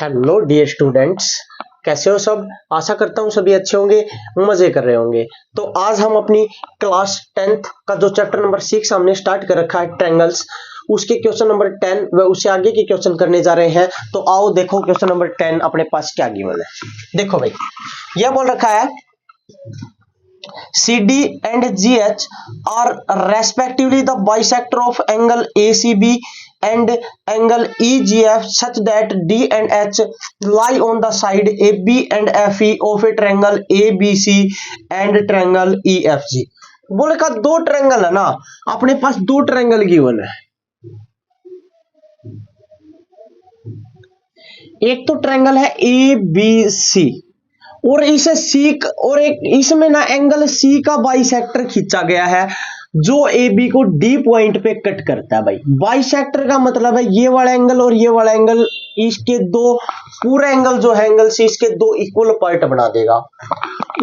Hello dear students, कैसे हो सब। आशा करता हूँ सभी अच्छे होंगे, मजे कर रहे होंगे। तो आज हम अपनी क्लास 10th का जो चैप्टर नंबर 6 हमने स्टार्ट कर रखा है ट्रायंगल्स, उसके क्वेश्चन नंबर 10 व उससे आगे के क्वेश्चन करने जा रहे हैं। तो आओ देखो क्वेश्चन नंबर 10 अपने पास क्या गिवन है। देखो भाई, यह बोल रखा है CD and GH are respectively the bisector of angle ACB and angle EGF such that D and H lie on the side AB and FE of a triangle ABC and triangle EFG। बोले का दो triangle है ना, अपने पास दो triangle given है। एक तो ट्रायंगल है ABC और इसे सी और एक इसमें ना एंगल सी का बाइसेक्टर खींचा गया है जो ए बी को डी पॉइंट पे कट करता है। भाई बाइसेक्टर का मतलब है ये वाला एंगल और ये वाला एंगल, इसके दो पूरा एंगल जो है एंगल सी इसके दो इक्वल पार्ट बना देगा।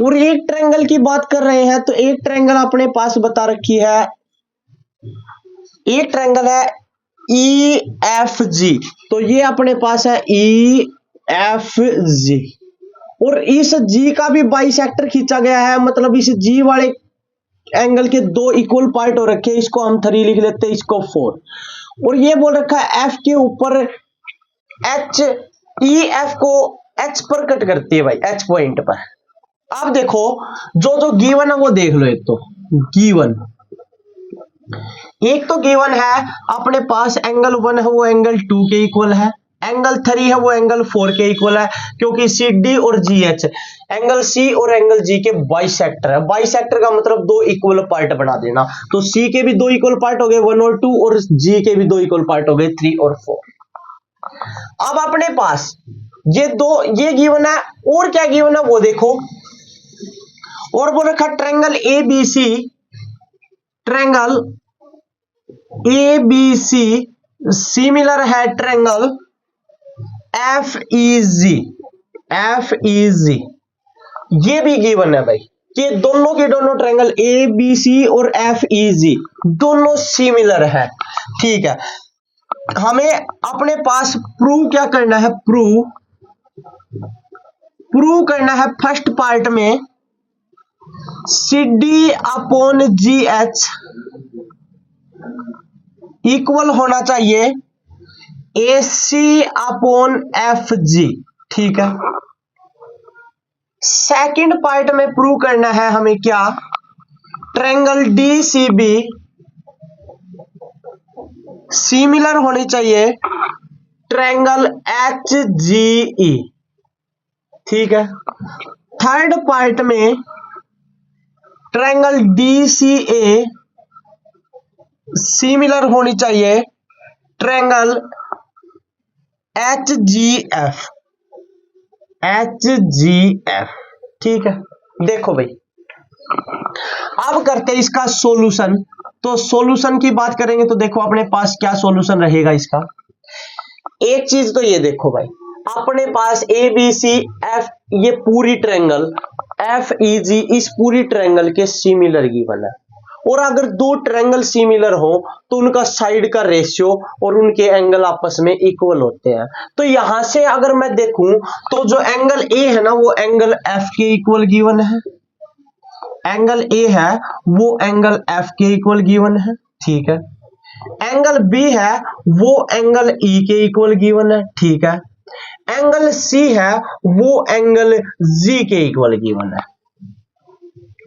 और एक ट्रायंगल की बात कर रहे हैं तो एक ट्रायंगल अपने पास बता रखी है, एक ट्रायंगल है EFG। तो ये अपने पास है EFG और इस G का भी बाइसेक्टर खींचा गया है, मतलब इस G वाले एंगल के दो इक्वल पार्ट हो रखे हैं। इसको हम 3 लिख लेते हैं, इसको 4। और ये बोल रखा है F के ऊपर H, EF को H पर कट करती है भाई, H पॉइंट पर। अब देखो जो गिवन है वो देख लो। एक तो गिवन है अपने पास एंगल 1 है वो एंगल 2 के इक्वल है, एंगल 3 है वो एंगल 4 के इक्वल है, क्योंकि CD और GH एंगल C और एंगल G के बाइसेक्टर है। बाइसेक्टर का मतलब दो इक्वल पार्ट बना देना। तो C के भी दो इक्वल पार्ट हो गए 1 और 2 और G के भी दो इक्वल पार्ट हो गए 3 और 4। अब अपने पास ये गिवन है, और क्या गिवन है वो देखो। और वो रखा ट्रायंगल ABC सिमिलर है ट्रायंगल FEG। ये भी गिवन है भाई कि दोनों के दोनों ट्रायंगल ABC और FEG दोनों सिमिलर है। ठीक है, हमें अपने पास प्रूव क्या करना है, प्रूव करना है फर्स्ट पार्ट में CD अपॉन GH इक्वल होना चाहिए AC अपॉन FG। ठीक है, सेकंड पार्ट में प्रूव करना है हमें क्या, ट्रायंगल DCB सिमिलर होनी चाहिए ट्रायंगल HGE। ठीक है, थर्ड पार्ट में ट्रायंगल DCA सिमिलर होनी चाहिए ट्रायंगल HGF। ठीक है, देखो भाई अब करते हैं इसका सॉल्यूशन। तो सॉल्यूशन की बात करेंगे तो देखो अपने पास क्या सॉल्यूशन रहेगा इसका। एक चीज तो ये देखो भाई, अपने पास ABCF ये पूरी ट्रायंगल FEG इस पूरी ट्रायंगल के सिमिलर गिवन है। और अगर दो ट्रायंगल सिमिलर हो तो उनका साइड का रेशियो और उनके एंगल आपस में इक्वल होते हैं। तो यहां से अगर मैं देखूं तो जो एंगल A है ना वो एंगल F के इक्वल गिवन है, एंगल A है वो एंगल F के इक्वल गिवन है। ठीक है, एंगल B है वो एंगल E के इक्वल गिवन है। ठीक है, एंगल C है वो एंगल G के इक्वल गिवन है।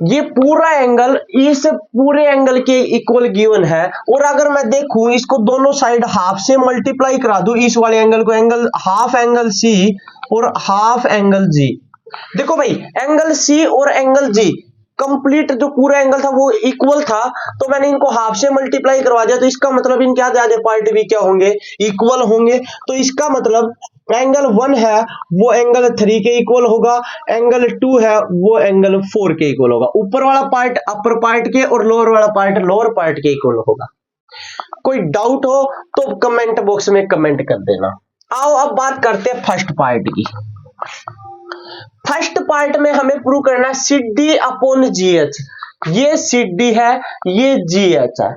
ये पूरा एंगल इस पूरे एंगल के इक्वल गिवन है। और अगर मैं देखूं इसको दोनों साइड हाफ से मल्टीप्लाई करा दूं इस वाले एंगल को, एंगल हाफ एंगल C और हाफ एंगल G। देखो भाई एंगल C और एंगल G कंप्लीट जो पूरा एंगल था वो इक्वल था, तो मैंने इनको हाफ से मल्टीप्लाई करवा दिया। तो इसका मतलब इनके आधे पार्ट भी क्या होंगे, इक्वल होंगे। तो इसका मतलब एंगल 1 है वो एंगल 3 के इक्वल होगा, एंगल 2 है वो एंगल 4 के इक्वल होगा। ऊपर वाला पार्ट अपर पार्ट के और लोअर वाला पार्ट लोअर पार्ट के इक्वल होगा। कोई डाउट हो तो कमेंट बॉक्स में कमेंट कर देना। आओ अब बात करते हैं फर्स्ट पार्ट की। फर्स्ट पार्ट में हमें प्रूव करना है CD अपॉन GH। ये CD है ये GH है।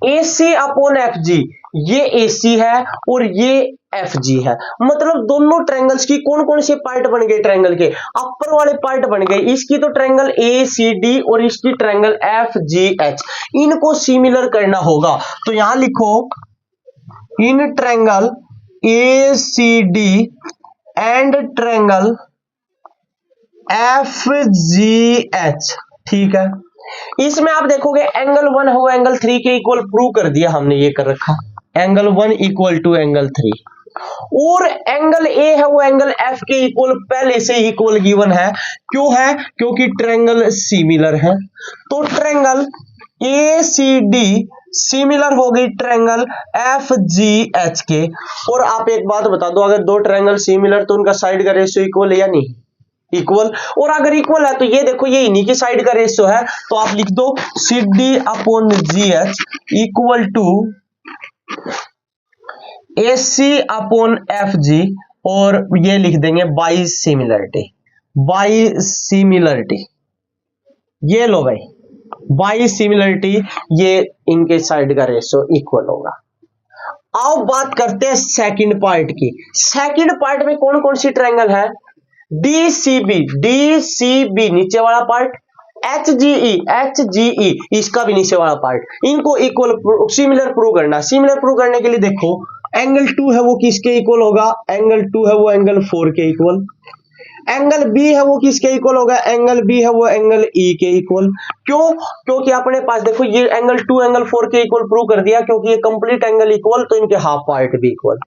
AC अपॉन FG ये AC है और ये FG है। मतलब दोनों ट्रायंगल्स की कौन कौन से पार्ट बन गए, ट्रायंगल के अपर वाले पार्ट बन गए। इसकी तो ट्रायंगल ACD और इसकी ट्रायंगल FGH, इनको सिमिलर करना होगा। तो यहां लिखो in triangle ACD and triangle FGH, ठीक है। इसमें आप देखोगे एंगल 1 है वो एंगल 3 के इक्वल प्रूव कर दिया हमने, ये कर रखा एंगल 1 इक्वल टू एंगल 3, और एंगल A है वो एंगल F के इक्वल पहले से ही इक्वल गिवन है। क्यों है? क्योंकि ट्रायंगल सिमिलर है। तो ट्रायंगल ACD सिमिलर हो गई ट्रायंगल FGH के। और आप एक बात बता दो, अगर दो ट्रायंगल सिमिलर तो उनका साइड का रेशियो इक्वल है या नहीं? इक्वल। और अगर इक्वल है तो ये देखो ये इन्हीं की साइड का रेशियो है, तो आप लिख दो CD upon GH equal to AC upon FG, और ये लिख देंगे बाई सिमिलरिटी। बाई सिमिलरिटी, ये लो भाई बाई सिमिलरिटी, ये इनके साइड का रेशियो इक्वल होगा। आओ बात करते हैं सेकंड पार्ट की। सेकंड पार्ट में कौन कौन सी ट्रायंगल है? DCB नीचे वाला पार्ट, HGE इसका भी नीचे वाला पार्ट, इनको इक्वल सिमिलर प्रूव करना। सिमिलर प्रूव करने के लिए देखो एंगल 2 है वो किसके इक्वल होगा? एंगल 2 है वो एंगल 4 के इक्वल। एंगल B है वो किसके इक्वल होगा? एंगल B है वो एंगल E के इक्वल। क्यों? क्योंकि अपने पास देखो ये एंगल 2 एंगल 4 के इक्वल प्रूव कर दिया, क्योंकि ये कंप्लीट एंगल इक्वल तो इनके हाफ पार्ट भी इक्वल।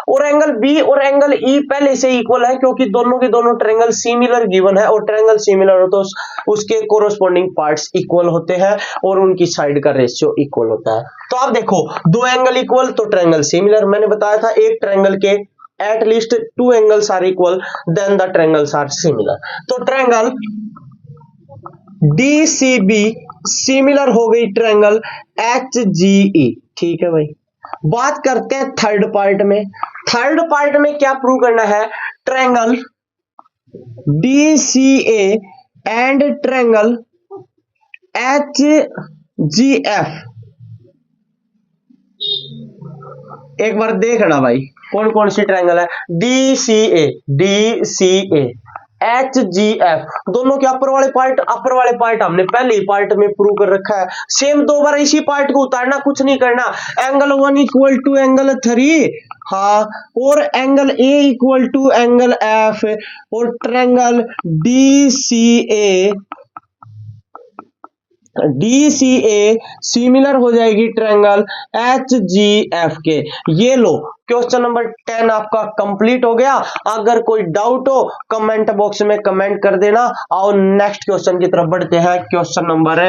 और एंगल B और एंगल E पहले से इक्वल है, क्योंकि दोनों के दोनों ट्रायंगल सिमिलर गिवन है, और ट्रायंगल सिमिलर हो तो उसके कोरोस्पोंडिंग पार्ट्स इक्वल होते हैं और उनकी साइड का रेशियो इक्वल होता है। तो आप देखो दो एंगल इक्वल तो ट्रायंगल सिमिलर। मैंने बताया था एक ट्रायंगल के at least 2 angles are equal, then the triangles are similar। तो ट्रायंगल DCB सिमिलर हो गई ट्रायंगल HGE, ठीक है भाई। बात करते हैं थर्ड पार्ट में। थर्ड पार्ट में क्या प्रूव करना है? Triangle DCA and triangle HGF। एक बार देखना भाई कौन कौन सी ट्रायंगल है। DCA HGF, दोनों के अपर वाले पार्ट हमने पहले ही पार्ट में प्रूव कर रखा है। सेम दो बार इसी पार्ट को उतारना, कुछ नहीं करना। एंगल 1 इक्वल टू एंगल 3, हाँ, और angle A equal to angle F, और ट्रायंगल DCA सिमिलर हो जाएगी ट्रायंगल HGF के। ये लो क्वेश्चन नंबर 10 आपका कंप्लीट हो गया। अगर कोई डाउट हो कमेंट बॉक्स में कमेंट कर देना। और नेक्स्ट क्वेश्चन की तरफ बढ़ते हैं। क्वेश्चन नंबर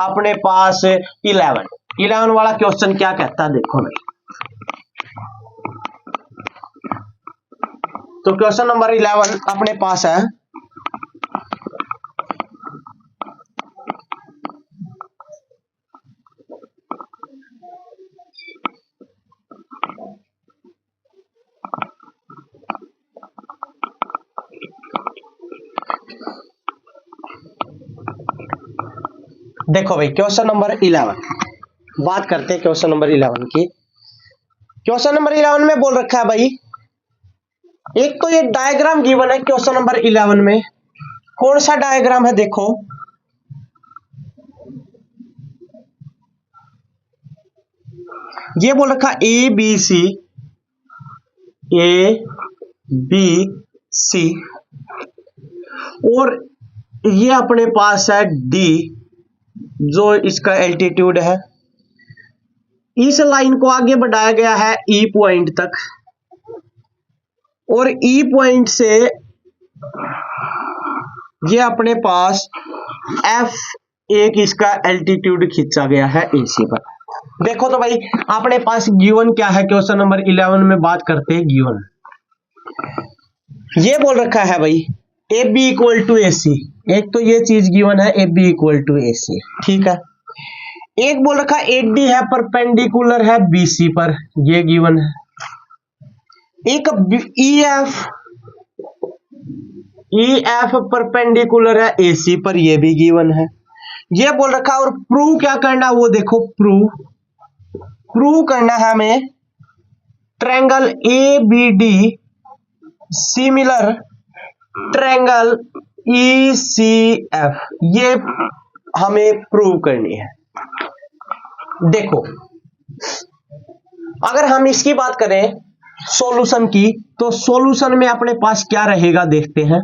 अपने पास 11 वाला क्वेश्चन क्या कहता है देखो भाई। तो क्वेश्चन नंबर 11 अपने पास है, देखो भाई क्वेश्चन नंबर 11 बात करते हैं क्वेश्चन नंबर 11 की। क्वेश्चन नंबर 11 में बोल रखा है भाई, एक तो ये डायग्राम गिवन है क्वेश्चन नंबर 11 में। कौन सा डायग्राम है देखो, ये बोल रखा ABC और ये अपने पास है D जो इसका एल्टीट्यूड है। इस लाइन को आगे बढ़ाया गया है E पॉइंट तक, और E पॉइंट से ये अपने पास F1 इसका एल्टीट्यूड खींचा गया है AC पर। देखो तो भाई अपने पास गिवन क्या है, क्वेश्चन नंबर 11 में बात करते हैं गिवन। ये बोल रखा है भाई AB इक्वल टू AC, एक तो ये चीज गिवन है AB इक्वल टू AC, ठीक है। एक बोल रखा AD है परपेंडिकुलर है BC पर, ये गिवन है। एक EF परपेंडिकुलर है AC पर, ये भी गिवन है। ये बोल रखा और प्रूव क्या करना वो देखो, प्रूव प्रूव करना है हमें triangle A B D similar triangle E C F, ये हमें प्रूव करनी है। देखो अगर हम इसकी बात करें सॉल्यूशन की, तो सॉल्यूशन में अपने पास क्या रहेगा देखते हैं।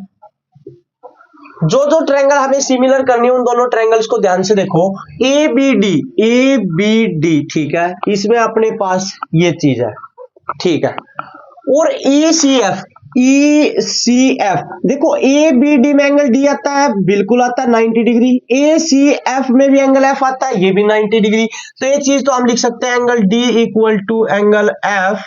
जो जो ट्रायंगल हमें सिमिलर करनी है उन दोनों ट्रायंगल्स को ध्यान से देखो। ए बी डी, ठीक है, इसमें अपने पास ये चीज है, ठीक है। और ई सी एफ, देखो ए बी डी में एंगल डी आता है, बिल्कुल आता है 90 डिग्री। ए सी एफ में भी एंगल एफ आता है, ये भी 90 डिग्री। तो ये चीज तो हम लिख सकते हैं angle D equal to angle F,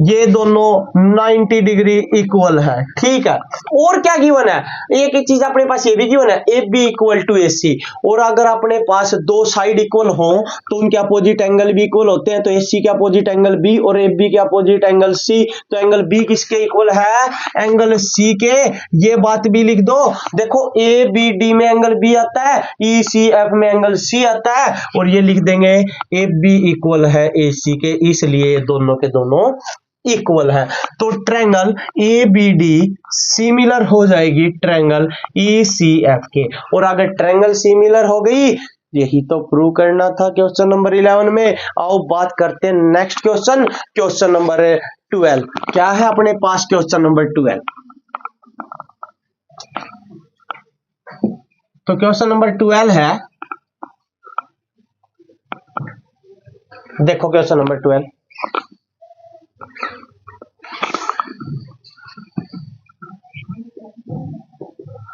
ये दोनों 90 डिग्री इक्वल है, ठीक है। और क्या गिवन है, एक एक चीज अपने पास ये भी गिवन है, ए बी इक्वल टू ए सी। और अगर अपने पास दो साइड इक्वल हो तो उनके अपोजिट एंगल भी इक्वल होते हैं। तो ए सी के अपोजिट एंगल बी और ए बी के अपोजिट एंगल सी। तो एंगल बी किसके इक्वल है, एंगल सी के। ये बात भी लिख दो। देखो ए बी डी में एंगल बी आता है, ई सी एफ में एंगल सी आता है, और ये लिख देंगे ए बी इक्वल है ए सी के, इसलिए दोनों के दोनों इक्वल है। तो triangle A B D similar हो जाएगी ट्रायंगल ई सी एफ के। और अगर ट्रायंगल सिमिलर हो गई, यही तो प्रूव करना था क्वेश्चन नंबर 11 में। आओ बात करते हैं नेक्स्ट क्वेश्चन, क्वेश्चन नंबर 12। क्या है अपने पास क्वेश्चन नंबर 12? तो क्वेश्चन नंबर 12 है, देखो क्वेश्चन नंबर 12।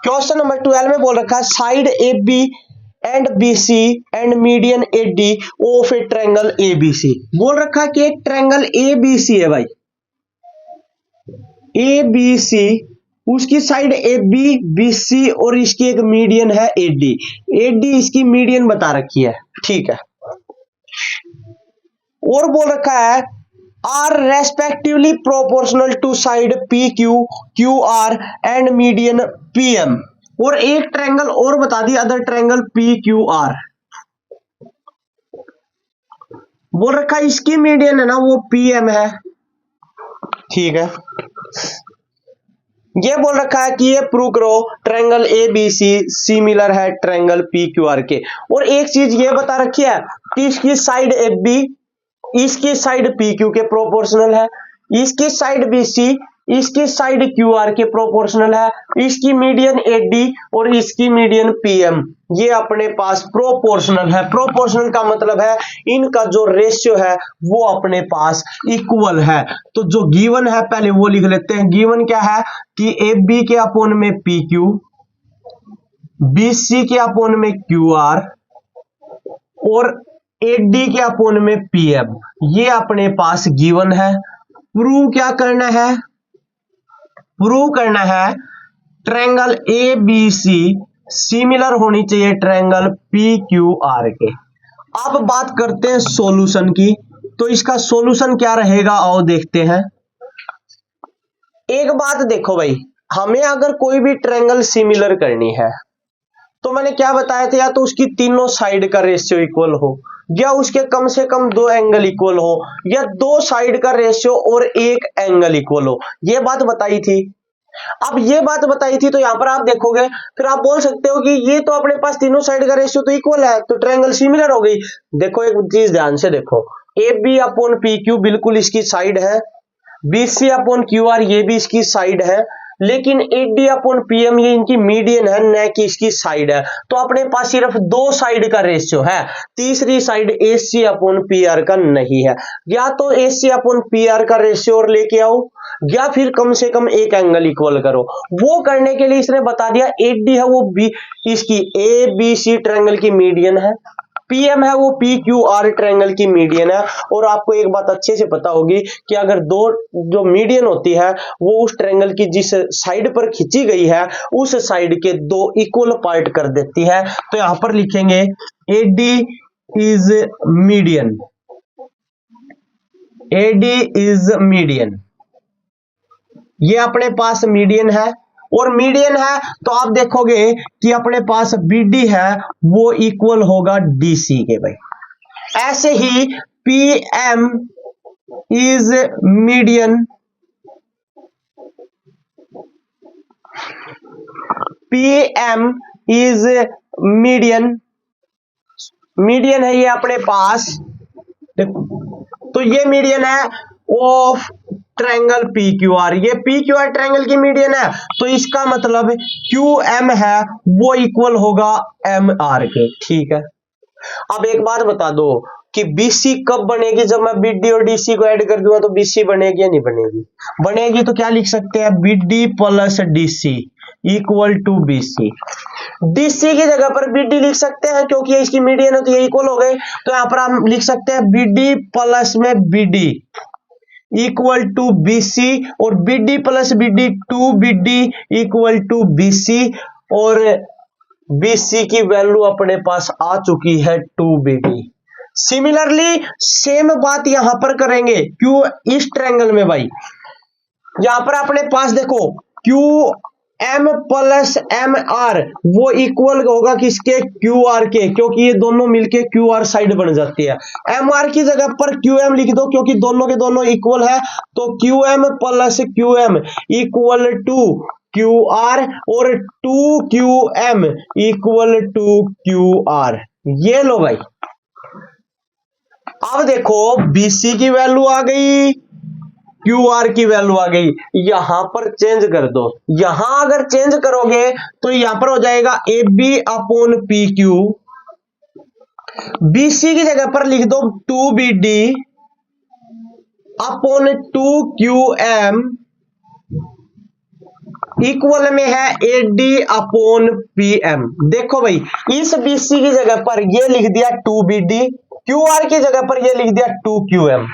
क्वेश्चन नंबर 12 में बोल रखा है side A B and B C and median A D of a triangle A B C. बोल रखा है कि एक ट्रायंगल ए बी सी है भाई, ए बी सी, उसकी side A B B C और इसकी एक मीडियन है ए डी। ए डी इसकी मीडियन बता रखी है, ठीक है। और बोल रखा है R respectively proportional to side P Q Q R and median P M. और एक ट्रायंगल और बता दी, other triangle P Q R. बोल रखा है इसकी मीडियन है ना वो पी एम है, ठीक है। ये बोल रखा है कि ये प्रूव करो triangle A B C similar है ट्रायंगल पी क्यू आर के। और एक चीज ये बता रखी है कि इसकी साइड ए बी इसकी साइड पी क्यू के प्रोपोर्शनल है, इसकी साइड बी सी इसकी साइड क्यू आर के प्रोपोर्शनल है, इसकी मीडियन ए डी और इसकी मीडियन पी एम ये अपने पास प्रोपोर्शनल है। प्रोपोर्शनल का मतलब है इनका जो रेशियो है वो अपने पास इक्वल है। तो जो गिवन है पहले वो लिख लेते हैं। गिवन क्या है कि ए बी के अपोन में पी क्यू, बी सी के अपोन में क्यू आर और ए डी के अपोन में पी एम, ये अपने पास गिवन है। प्रूव क्या करना है, प्रूव करना है triangle A B C similar होनी चाहिए ट्रायंगल पी क्यू आर के। अब बात करते हैं सॉल्यूशन की। तो इसका सॉल्यूशन क्या रहेगा आओ देखते हैं। एक बात देखो भाई, हमें अगर कोई भी ट्रायंगल सिमिलर करनी है तो मैंने क्या बताया था, या तो उसकी तीनों साइड का रेशियो इक्वल हो, या उसके कम से कम दो एंगल इक्वल हो, या दो साइड का रेशियो और एक एंगल इक्वल हो। ये बात बताई थी। अब ये बात बताई थी तो यहां पर आप देखोगे, फिर आप बोल सकते हो कि ये तो अपने पास तीनों साइड का रेशियो तो इक्वल है, तो ट्रायंगल सिमिलर हो गई। देखो एक चीज ध्यान से देखो, A B upon P Q बिल्कुल इसकी साइड है, B C upon Q R ये भी इसकी साइड है, लेकिन A D upon P M ये इनकी मीडियन है, न कि इसकी साइड है। तो अपने पास सिर्फ दो साइड का रेशियो है, तीसरी साइड ए सी अपॉन पी आर का नहीं है। या तो ए सी अपॉन पी आर का रेशियो और लेके आओ, या फिर कम से कम एक एंगल इक्वल करो। वो करने के लिए इसने बता दिया ए डी है वो बी इसकी ए बी सी ट्रायंगल की मीडियन है, पी एम है वो पी क्यू आर ट्रायंगल की मीडियन है। और आपको एक बात अच्छे से पता होगी कि अगर दो जो मीडियन होती है वो उस ट्रायंगल की जिस साइड पर खींची गई है उस साइड के दो इक्वल पार्ट कर देती है। तो यहां पर लिखेंगे A D is median, A D is median, ये अपने पास मीडियन है। और मीडियन है तो आप देखोगे कि अपने पास BD है वो इक्वल होगा DC के भाई। ऐसे ही P M is median, P M is median, median है ये अपने पास, तो ये मीडियन है of triangle P Q R, ये पी क्यू आर ट्रायंगल की मीडियन है, तो इसका मतलब क्यू एम है वो इक्वल होगा एम आर के। ठीक है, अब एक बात बता दो कि बीसी कब बनेगी, जब मैं बीडी और डीसी को ऐड कर दूंगा तो बीसी बनेगी या नहीं बनेगी? बनेगी, तो क्या लिख सकते हैं, BD plus DC equal to BC. DC की जगह पर बीडी लिख सकते हैं क्योंकि इसकी मीडियन है तो ये इक्वल हो गए, तो यहां पर हम लिख सकते हैं बीडी प्लस में बीडी इक्वल टू बीसी, और BD plus BD two BD equal to BC, और बीसी की वैल्यू अपने पास आ चुकी है 2BD। सिमिलरली सेम बात यहां पर करेंगे क्यू इस ट्रायंगल में भाई, यहां पर अपने पास देखो Q M plus M R वो इक्वल होगा किसके, क्यू आर के, क्योंकि ये दोनों मिलके क्यू आर साइड बन जाती है। एम आर की जगह पर क्यू एम लिख दो क्योंकि दोनों के दोनों इक्वल है, तो Q M plus Q M equal to Q R, और two Q M equal to Q R. ये लो भाई, अब देखो बीसी की वैल्यू आ गई, क्यू आर की वैल्यू आ गई, यहां पर चेंज कर दो, यहां अगर चेंज करोगे तो यहां पर हो जाएगा A B upon P Q, BC की जगह पर लिख दो 2BD अपॉन 2QM इक्वल में है AD अपॉन PM। देखो भाई, इस BC की जगह पर ये लिख दिया 2BD, QR की जगह पर ये लिख दिया 2QM,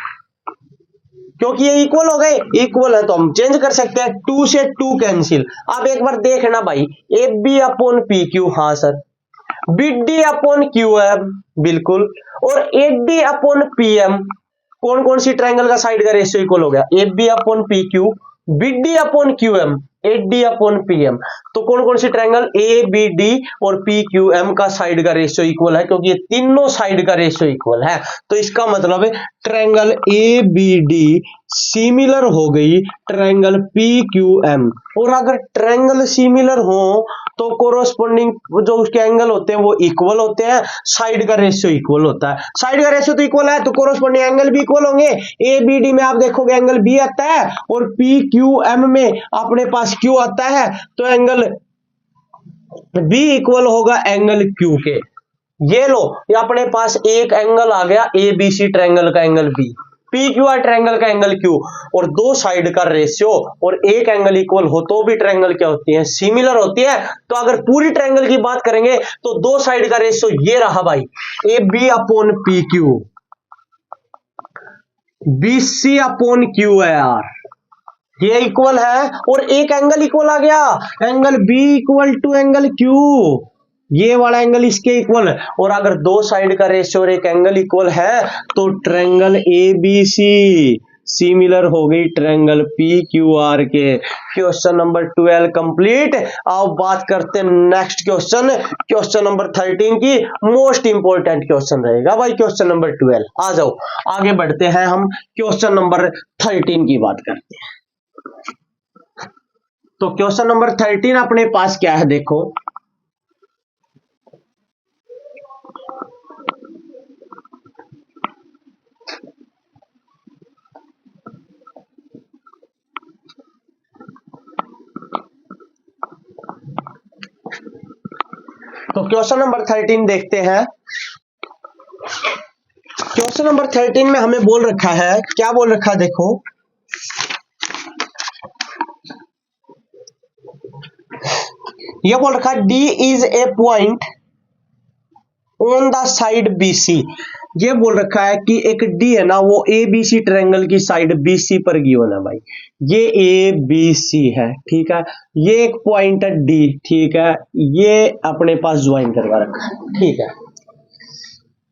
क्योंकि ये इक्वल हो गए, इक्वल है तो हम चेंज कर सकते हैं, 2 से 2 कैंसिल। अब एक बार देखना भाई, AB अपॉन PQ, हाँ सर, BD अपॉन QM बिल्कुल, और AD अपॉन PM, कौन कौन सी ट्रायंगल का साइड का रेशियो इक्वल हो गया, AB upon PQ, BD upon QM, AD upon PM, तो कौन कौन सी ट्रायंगल, ABD और PQM का साइड का रेशियो इक्वल है, क्योंकि ये तीनों साइड का रेशियो इक्वल है, तो इसका मतलब है ट्रायंगल ABD सिमिलर हो गई ट्रायंगल PQM। और अगर ट्रायंगल सिमिलर हो तो कोरोस्पोंडिंग जो उसके एंगल होते हैं वो इक्वल होते हैं, साइड का रेशियो इक्वल होता है, साइड का रेशियो तो इक्वल है तो कोरोस्पोंडिंग एंगल भी इक्वल होंगे। ABD में आप देखोगे एंगल B आता है, और PQM में अपने पास Q आता है, तो एंगल B इक्वल होगा एंगल Q के। ये लो, ये अपने पास एक एंगल आ गया ABC ट्रायंगल का एंगल B, PQR ट्रायंगल का एंगल Q, और दो साइड का रेशियो और एक एंगल इक्वल हो तो भी ट्रायंगल क्या होती है, सिमिलर होती है। तो अगर पूरी ट्रायंगल की बात करेंगे तो दो साइड का रेशियो ये रहा भाई, AB upon PQ, BC upon QR, ये इक्वल है, और एक एंगल इक्वल आ गया, angle B equal to angle Q, ये वाला एंगल इसके इक्वल, और अगर दो साइड का रेशियो और एक एंगल इक्वल है तो ट्रायंगल ABC सिमिलर हो गई ट्रायंगल PQR के। Question number 12 complete. अब बात करते हैं नेक्स्ट क्वेश्चन, क्वेश्चन नंबर 13 की, मोस्ट इंपोर्टेंट क्वेश्चन रहेगा भाई क्वेश्चन नंबर 12। आ जाओ आगे बढ़ते हैं, हम क्वेश्चन नंबर 13 की बात करते हैं। तो क्वेश्चन नंबर 13 अपने पास क्या है, देखो तो क्वेश्चन नंबर 13 देखते हैं। क्वेश्चन नंबर 13 में हमें बोल रखा है, क्या बोल रखा है, देखो ये बोल रखा है D is a point on the side BC। ये बोल रखा है कि एक D है ना, वो ABC ट्रायंगल की साइड BC पर गिवन है भाई, ये ABC है, ठीक है, ये एक पॉइंट है D, ठीक है, ये अपने पास ज्वाइन करवा रखा है, ठीक है।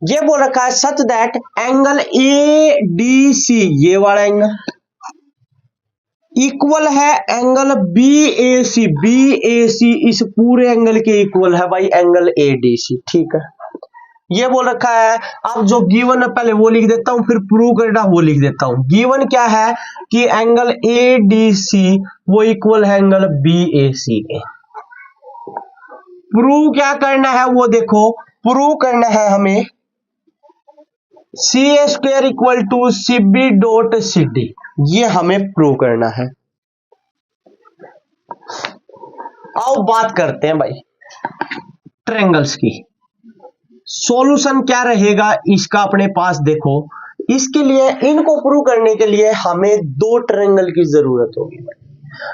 ये बोल रखा है सच दैट एंगल ADC, ये वाला एंगल इक्वल है एंगल BAC, BAC इस पूरे एंगल के इक्वल है भाई एंगल ADC, ठीक है। ये बोल रखा है। अब जो गिवन है पहले वो लिख देता हूं, फिर प्रूव करना वो लिख देता हूं। गिवन क्या है कि एंगल ADC वो इक्वल है एंगल BAC के। प्रूव क्या करना है वो देखो, प्रूव करना है हमें CA² equal to CB dot CD, ये हमें प्रूव करना है। आओ बात करते हैं भाई ट्रायंगल्स की। सॉल्यूशन क्या रहेगा इसका अपने पास देखो, इसके लिए इनको प्रूव करने के लिए हमें दो ट्रायंगल की जरूरत होगी।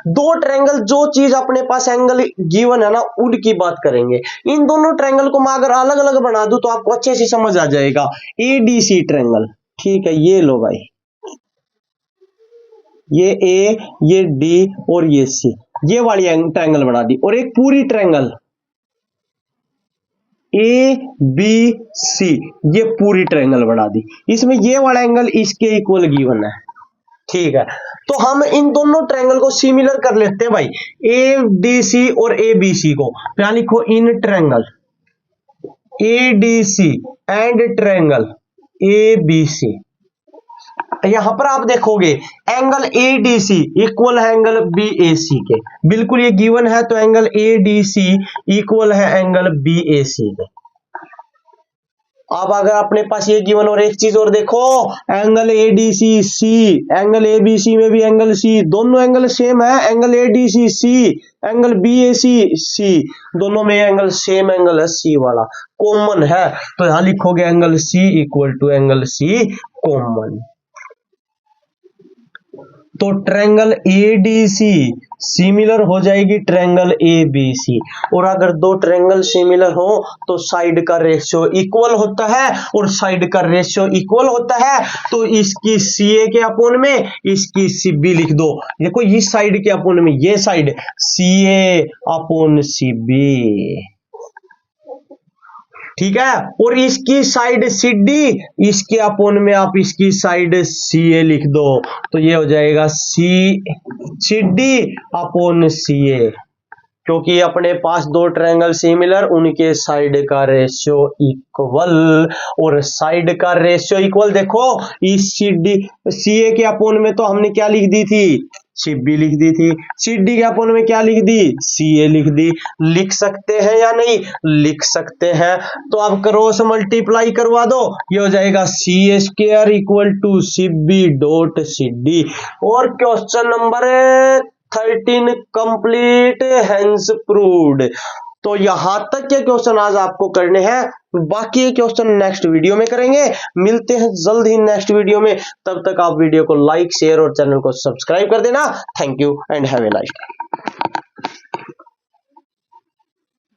दो ट्रायंगल, जो चीज अपने पास एंगल गिवन है ना उनकी बात करेंगे। इन दोनों ट्रायंगल को मैं अगर अलग अलग बना दूं तो आपको अच्छे से समझ आ जाएगा। ADC ट्रायंगल, ठीक है, ये लो भाई, ये A, ये D और ये C, ये वाली ट्रायंगल बना दी। और एक पूरी ट्रायंगल ABC, ये पूरी ट्रायंगल बना दी। इसमें ये वाला एंगल इसके इक्वल गिवन है, ठीक है। तो हम इन दोनों ट्रायंगल को सिमिलर कर लेते हैं भाई, ADC और ABC को। यहां लिखो in triangle ADC and triangle ABC। यहां पर आप देखोगे एंगल ADC इक्वल है एंगल BAC के, बिल्कुल ये गिवन है। तो एंगल ADC इक्वल है एंगल BAC के। अब अगर अपने पास ये गिवन और एक चीज और देखो, angle ADC C, angle ABC में भी एंगल C, दोनों एंगल सेम है। Angle ADC C, angle BAC C, दोनों में एंगल सेम एंगल है, C वाला कॉमन है। तो यहां लिखोगे angle C equal to angle C common. तो ट्रायंगल ADC सिमिलर हो जाएगी ट्रायंगल ABC। और अगर दो ट्रायंगल सिमिलर हो तो साइड का रेशियो इक्वल होता है, और साइड का रेशियो इक्वल होता है तो इसकी CA के अपोन में इसकी CB लिख दो। देखो इस साइड के अपोन में ये साइड CA अपोन CB, ठीक है। और इसकी साइड CD, इसके अपोन में आप इसकी साइड CA लिख दो। तो ये हो जाएगा CD अपोन CA, क्योंकि अपने पास दो ट्रायंगल सिमिलर, उनके साइड का रेशियो इक्वल। और साइड का रेशियो इक्वल देखो, इस CA के अपोन में तो हमने क्या लिख दी थी, CB लिख दी थी। CD के अपोन में क्या लिख दी, CA लिख दी। लिख सकते हैं या नहीं, लिख सकते हैं। तो अब क्रॉस मल्टीप्लाई करवा दो, ये हो जाएगा CA² equal to CB dot CD। और question number 13 complete, hence proved. तो यहां तक के क्वेश्चन आज आपको करने हैं, बाकी क्वेश्चन नेक्स्ट वीडियो में करेंगे। मिलते हैं जल्द ही नेक्स्ट वीडियो में, तब तक आप वीडियो को लाइक, शेयर और चैनल को सब्सक्राइब कर देना। Thank you and have a nice day.